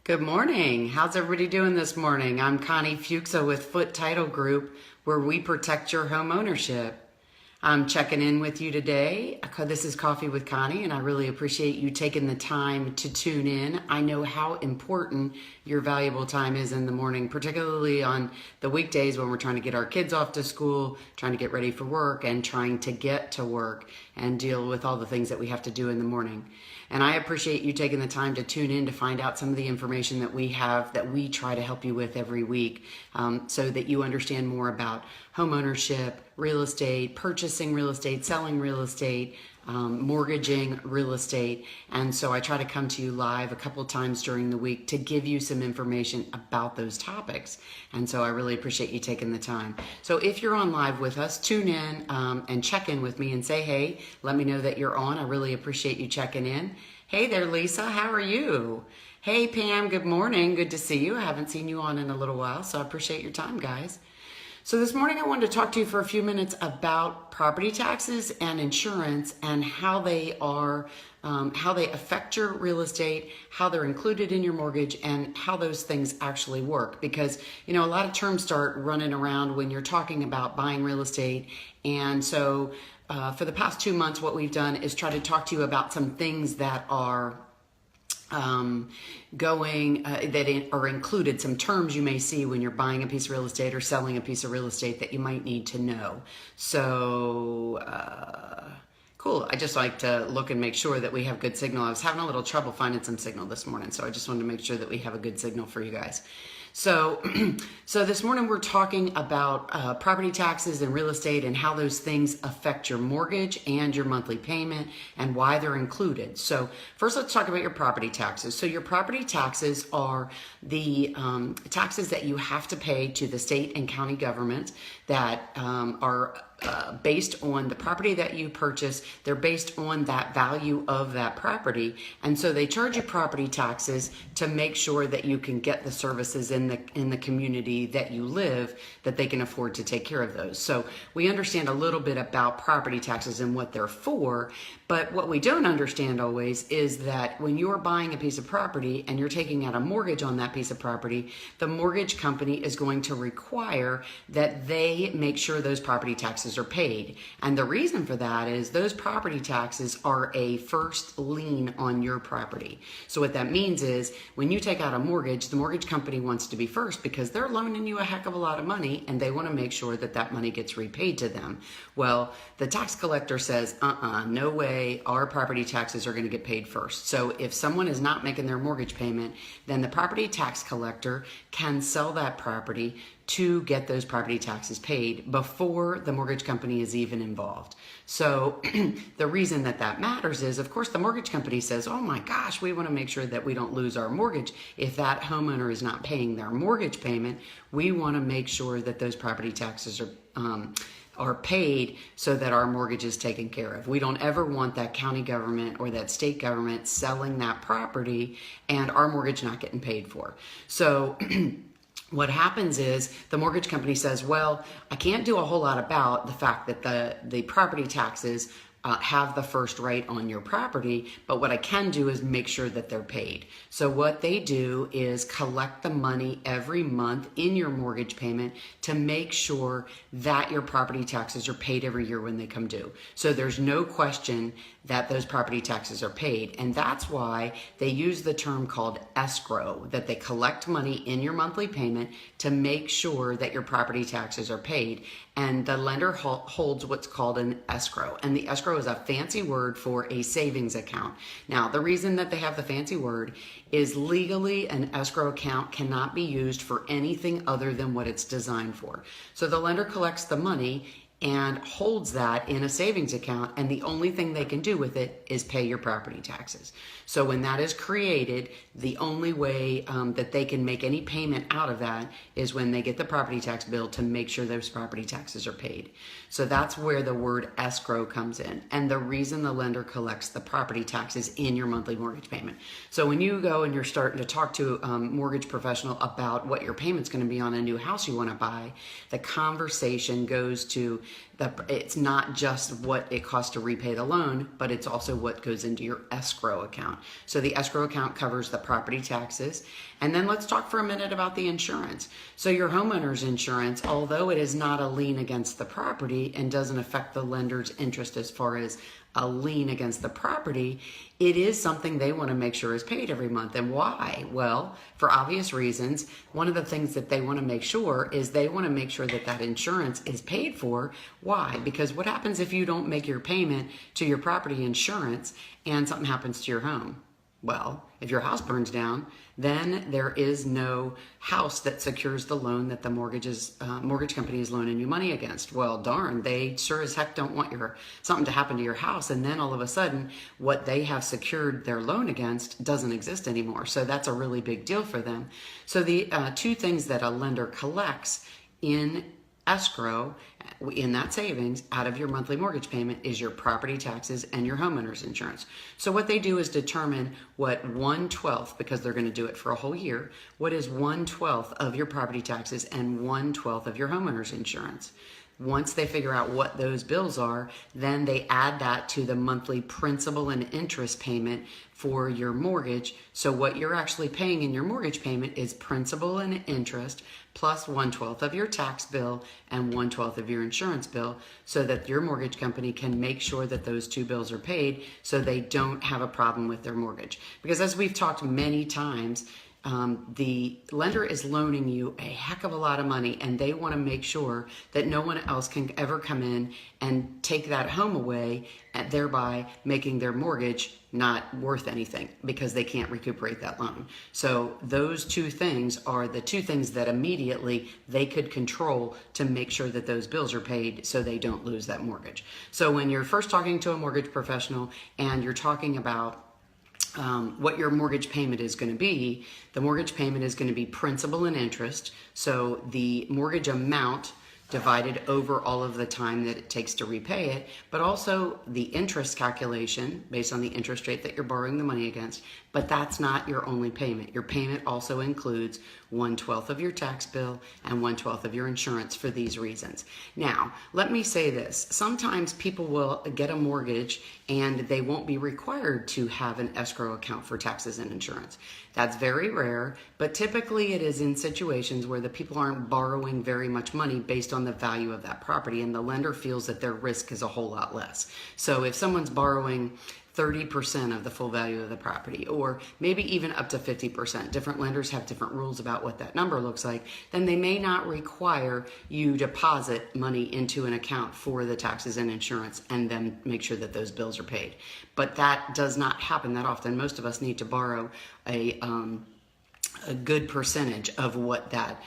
Good morning. How's everybody doing this morning? I'm Connie Foote with Foote Title Group, where we protect your home ownership. I'm checking in with you today. This is Coffee with Connie, and I really appreciate you taking the time to tune in. I know how important your valuable time is in the morning, particularly on the weekdays when we're trying to get our kids off to school, trying to get ready for work, and trying to get to work and deal with all the things that we have to do in the morning. And I appreciate you taking the time to tune in to find out some of the information that we have that we try to help you with every week, so that you understand more about home ownership, real estate, purchasing real estate, selling real estate, mortgaging real estate. And so I try to come to you live a couple times during the week to give you some information about those topics. And so I really appreciate you taking the time. So if you're on live with us, tune in and check in with me and say, hey, let me know that you're on. I really appreciate you checking in. Hey there, Lisa, how are you? Hey, Pam, good morning. Good to see you. I haven't seen you on in a little while, so I appreciate your time, guys. So this morning I wanted to talk to you for a few minutes about property taxes and insurance and how they are, how they affect your real estate, how they're included in your mortgage, and how those things actually work. Because, you know, a lot of terms start running around when you're talking about buying real estate. And so for the past 2 months, what we've done is try to talk to you about some things that are that are included, some terms you may see when you're buying a piece of real estate or selling a piece of real estate that you might need to know. So cool. I just like to look and make sure that we have good signal. I was having a little trouble finding some signal this morning, so I just wanted to make sure that we have a good signal for you guys. So, so this morning we're talking about property taxes and real estate and how those things affect your mortgage and your monthly payment and why they're included. So first let's talk about your property taxes. So your property taxes are the taxes that you have to pay to the state and county government that are based on the property that you purchase. They're based on that value of that property. And so they charge you property taxes to make sure that you can get the services in the community that you live, that they can afford to take care of those. So we understand a little bit about property taxes and what they're for, but what we don't understand always is that when you're buying a piece of property and you're taking out a mortgage on that piece of property, the mortgage company is going to require that they make sure those property taxes are paid. And the reason for that is those property taxes are a first lien on your property. So what that means is when you take out a mortgage, the mortgage company wants to be first because they're loaning you a heck of a lot of money and they want to make sure that that money gets repaid to them. Well, the tax collector says, no way, our property taxes are going to get paid first. So if someone is not making their mortgage payment, then the property tax collector can sell that property to get those property taxes paid before the mortgage company is even involved. So the reason that that matters is, of course, the mortgage company says, oh my gosh, we want to make sure that we don't lose our mortgage. If that homeowner is not paying their mortgage payment, we want to make sure that those property taxes are paid so that our mortgage is taken care of. We don't ever want that county government or that state government selling that property and our mortgage not getting paid for. So what happens is the mortgage company says, well, I can't do a whole lot about the fact that the property taxes have the first right on your property, but what I can do is make sure that they're paid. So what they do is collect the money every month in your mortgage payment to make sure that your property taxes are paid every year when they come due. So there's no question that those property taxes are paid. And that's why they use the term called escrow, that they collect money in your monthly payment to make sure that your property taxes are paid. And the lender holds what's called an escrow. And the escrow is a fancy word for a savings account. Now, the reason that they have the fancy word is legally an escrow account cannot be used for anything other than what it's designed for. So the lender collects the money and holds that in a savings account, and the only thing they can do with it is pay your property taxes. So when that is created, the only way that they can make any payment out of that is when they get the property tax bill to make sure those property taxes are paid. So that's where the word escrow comes in, and the reason the lender collects the property taxes in your monthly mortgage payment. So when you go and you're starting to talk to a mortgage professional about what your payment's going to be on a new house you want to buy, the conversation goes to it's not just what it costs to repay the loan, but it's also what goes into your escrow account. So the escrow account covers the property taxes. And then let's talk for a minute about the insurance. So your homeowner's insurance, although it is not a lien against the property and doesn't affect the lender's interest as far as a lien against the property, it is something they want to make sure is paid every month. And why? Well, for obvious reasons. One of the things that they want to make sure is they want to make sure that that insurance is paid for. Why? Because what happens if you don't make your payment to your property insurance and something happens to your home? Well, if your house burns down, then there is no house that secures the loan that the mortgage company is loaning you money against. Well, darn, they sure as heck don't want something to happen to your house, and then all of a sudden, what they have secured their loan against doesn't exist anymore. So that's a really big deal for them. So the two things that a lender collects in escrow, in that savings out of your monthly mortgage payment, is your property taxes and your homeowner's insurance. So what they do is determine what 1/12, because they're going to do it for a whole year, what is 1/12 of your property taxes and 1/12 of your homeowner's insurance. Once they figure out what those bills are, then they add that to the monthly principal and interest payment for your mortgage. So what you're actually paying in your mortgage payment is principal and interest plus 1/12 of your tax bill and 1/12 of your insurance bill, so that your mortgage company can make sure that those two bills are paid so they don't have a problem with their mortgage. Because as we've talked many times, the lender is loaning you a heck of a lot of money, and they want to make sure that no one else can ever come in and take that home away, and thereby making their mortgage not worth anything because they can't recuperate that loan. So those two things are the two things that immediately they could control to make sure that those bills are paid so they don't lose that mortgage. So when you're first talking to a mortgage professional and you're talking about what your mortgage payment is going to be, the mortgage payment is going to be principal and interest. So the mortgage amount divided over all of the time that it takes to repay it, but also the interest calculation based on the interest rate that you're borrowing the money against. But that's not your only payment. Your payment also includes 1/12 of your tax bill and 1/12 of your insurance for these reasons. Now, let me say this. Sometimes people will get a mortgage and they won't be required to have an escrow account for taxes and insurance. That's very rare, but typically it is in situations where the people aren't borrowing very much money based on the value of that property, and the lender feels that their risk is a whole lot less. So if someone's borrowing 30% of the full value of the property, or maybe even up to 50%. Different lenders have different rules about what that number looks like. Then they may not require you deposit money into an account for the taxes and insurance and then make sure that those bills are paid. But that does not happen that often. Most of us need to borrow a good percentage of what that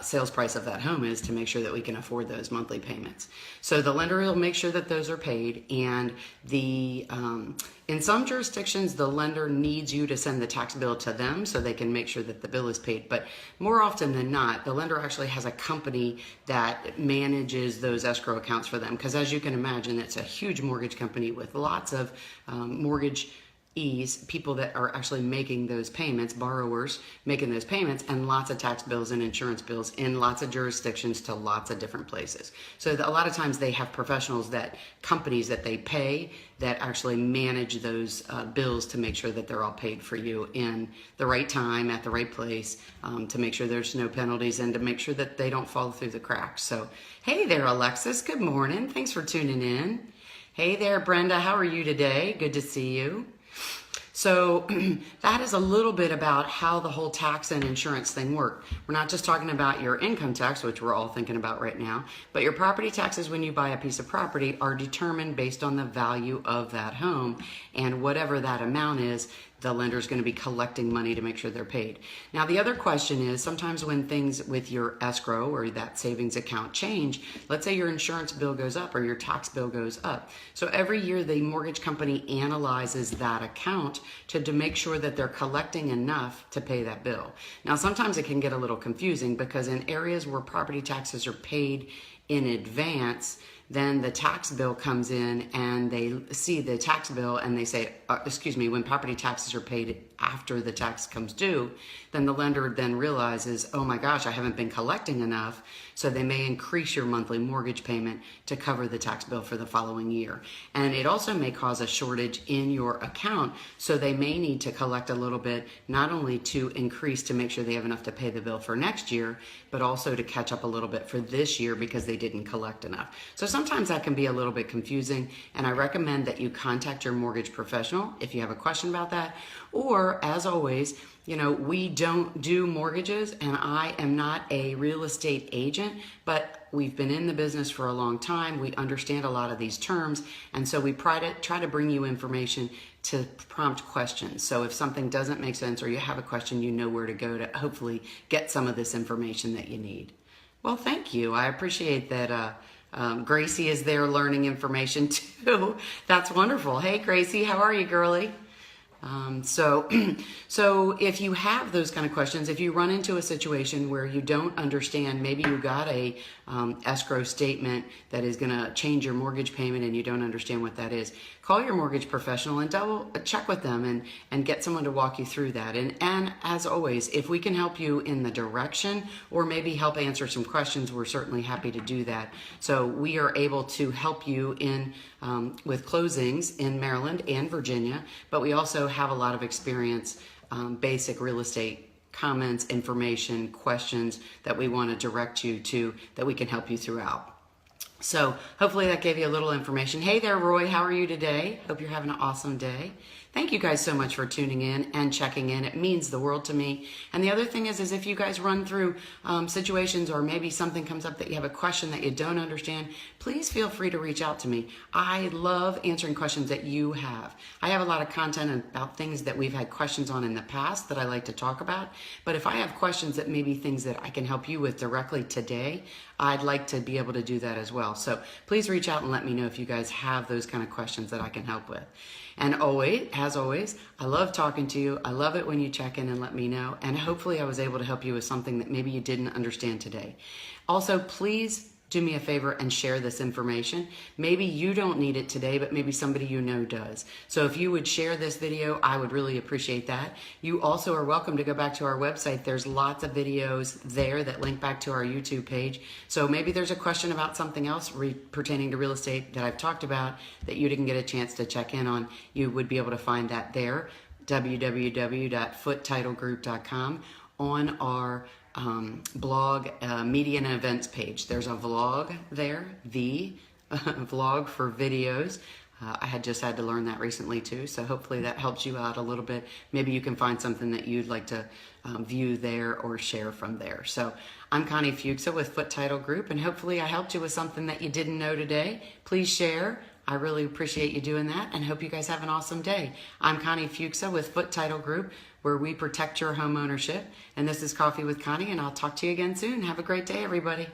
sales price of that home is to make sure that we can afford those monthly payments. So the lender will make sure that those are paid, and in some jurisdictions the lender needs you to send the tax bill to them so they can make sure that the bill is paid. But more often than not, the lender actually has a company that manages those escrow accounts for them, because as you can imagine, it's a huge mortgage company with lots of people that are actually making those payments, borrowers making those payments, and lots of tax bills and insurance bills in lots of jurisdictions to lots of different places. So a lot of times they have professionals, companies that they pay, that actually manage those bills to make sure that they're all paid for you in the right time, at the right place, to make sure there's no penalties and to make sure that they don't fall through the cracks. So, hey there, Alexis. Good morning. Thanks for tuning in. Hey there, Brenda. How are you today? Good to see you. So that is a little bit about how the whole tax and insurance thing work. We're not just talking about your income tax, which we're all thinking about right now, but your property taxes when you buy a piece of property are determined based on the value of that home, and whatever that amount is, the lender is going to be collecting money to make sure they're paid. Now, the other question is, sometimes when things with your escrow or that savings account change, let's say your insurance bill goes up or your tax bill goes up. So every year the mortgage company analyzes that account to make sure that they're collecting enough to pay that bill. Now, sometimes it can get a little confusing because in areas where property taxes are paid in advance, then the tax bill comes in and they see the tax bill and they say, excuse me, when property taxes are paid after the tax comes due, then the lender then realizes, oh my gosh, I haven't been collecting enough. So they may increase your monthly mortgage payment to cover the tax bill for the following year. And it also may cause a shortage in your account. So they may need to collect a little bit, not only to increase to make sure they have enough to pay the bill for next year, but also to catch up a little bit for this year because they didn't collect enough. So sometimes that can be a little bit confusing, and I recommend that you contact your mortgage professional if you have a question about that. Or, as always, you know, we don't do mortgages, and I am not a real estate agent, but we've been in the business for a long time. We understand a lot of these terms, and so we try to bring you information to prompt questions. So if something doesn't make sense or you have a question, you know where to go to hopefully get some of this information that you need. Well, thank you. I appreciate that. Gracie is there learning information too. That's wonderful. Hey, Gracie, how are you, girlie? So if you have those kind of questions, if you run into a situation where you don't understand, maybe you got a escrow statement that is going to change your mortgage payment and you don't understand what that is, call your mortgage professional and double check with them and get someone to walk you through that. And as always, if we can help you in the direction or maybe help answer some questions, we're certainly happy to do that. So we are able to help you with closings in Maryland and Virginia, but we also have a lot of experience, basic real estate comments, information, questions that we want to direct you to that we can help you throughout. So hopefully that gave you a little information. Hey there, Roy. How are you today? Hope you're having an awesome day. Thank you guys so much for tuning in and checking in. It means the world to me. And the other thing is if you guys run through situations or maybe something comes up that you have a question that you don't understand, please feel free to reach out to me. I love answering questions that you have. I have a lot of content about things that we've had questions on in the past that I like to talk about. But if I have questions that maybe things that I can help you with directly today, I'd like to be able to do that as well. So please reach out and let me know if you guys have those kind of questions that I can help with. And always, as always, I love talking to you. I love it when you check in and let me know. And hopefully I was able to help you with something that maybe you didn't understand today. Also, please do me a favor and share this information. Maybe you don't need it today, but maybe somebody you know does. So if you would share this video, I would really appreciate that. You also are welcome to go back to our website. There's lots of videos there that link back to our YouTube page. So maybe there's a question about something else pertaining to real estate that I've talked about that you didn't get a chance to check in on. You would be able to find that there, www.footetitlegroup.com, on our blog, media and events page. There's a vlog there, vlog for videos. I had to learn that recently too, so hopefully that helps you out a little bit. Maybe you can find something that you'd like to view there or share from there. So I'm Connie Foote with Foote Title Group, and hopefully I helped you with something that you didn't know today. Please share. I really appreciate you doing that and hope you guys have an awesome day. I'm Connie Foote with Foote Title Group, where we protect your home ownership. And this is Coffee with Connie, and I'll talk to you again soon. Have a great day, everybody.